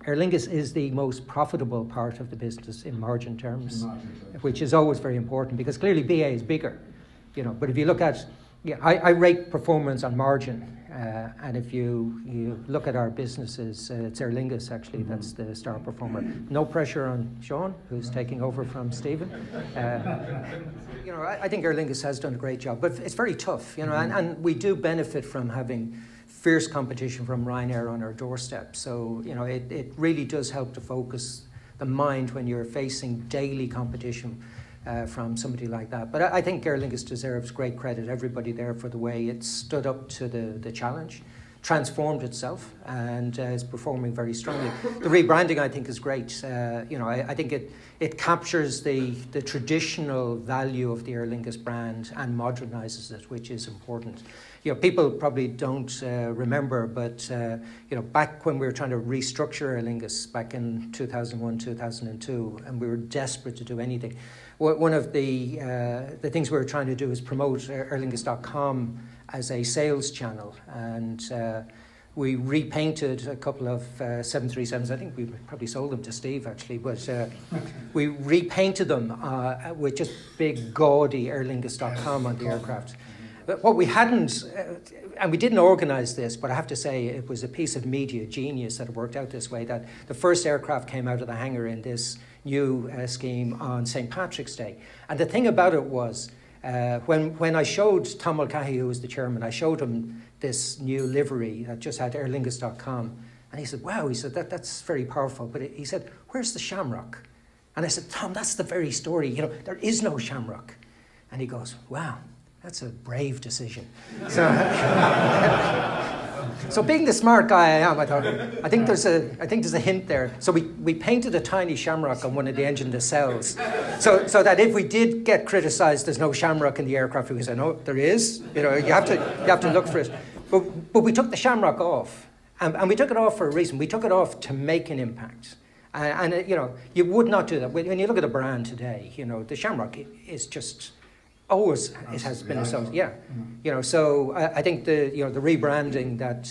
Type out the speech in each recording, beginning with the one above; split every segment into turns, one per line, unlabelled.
Aer Lingus is the most profitable part of the business in margin terms, which is always very important because clearly BA is bigger, you know. But if you look at, I rate performance on margin, and if you look at our businesses, it's Aer Lingus actually that's the star performer. No pressure on Sean, who's taking over from Stephen. You know, I think Aer Lingus has done a great job, but it's very tough, you know, and we do benefit from having fierce competition from Ryanair on our doorstep. So, you know, it really does help to focus the mind when you're facing daily competition from somebody like that. But I think Aer Lingus deserves great credit, everybody there, for the way it stood up to the challenge, transformed itself, and is performing very strongly. The rebranding, I think, is great. You know, I think it captures the traditional value of the Aer Lingus brand and modernises it, which is important. You know, people probably don't remember, but you know, back when we were trying to restructure Aer Lingus back in 2001, 2002, and we were desperate to do anything. One of the things we were trying to do is promote aerlingus.com as a sales channel, and we repainted a couple of 737s. I think we probably sold them to Steve actually, but we repainted them with just big gaudy aerlingus.com on the aircraft. But what we hadn't, and we didn't organise this, but I have to say it was a piece of media genius that it worked out this way, that the first aircraft came out of the hangar in this new scheme on St. Patrick's Day. And the thing about it was, when I showed Tom Mulcahy, who was the chairman, I showed him this new livery that just had aerlingus.com. And he said, wow, he said, that's very powerful. But he said, where's the shamrock? And I said, Tom, that's the very story. You know, there is no shamrock. And he goes, wow. That's a brave decision. So being the smart guy I am, I thought, I think there's a hint there. So we painted a tiny shamrock on one of the engine nacelles, so that if we did get criticised, there's no shamrock in the aircraft, we could say, no, there is. You know, you have to look for it. But we took the shamrock off, and we took it off for a reason. We took it off to make an impact. And you know, you would not do that when you look at a brand today. You know, the shamrock is just. Always it has been associated, yeah. You know, so I think the rebranding that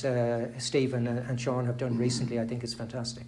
Stephen and Sean have done recently, I think is fantastic.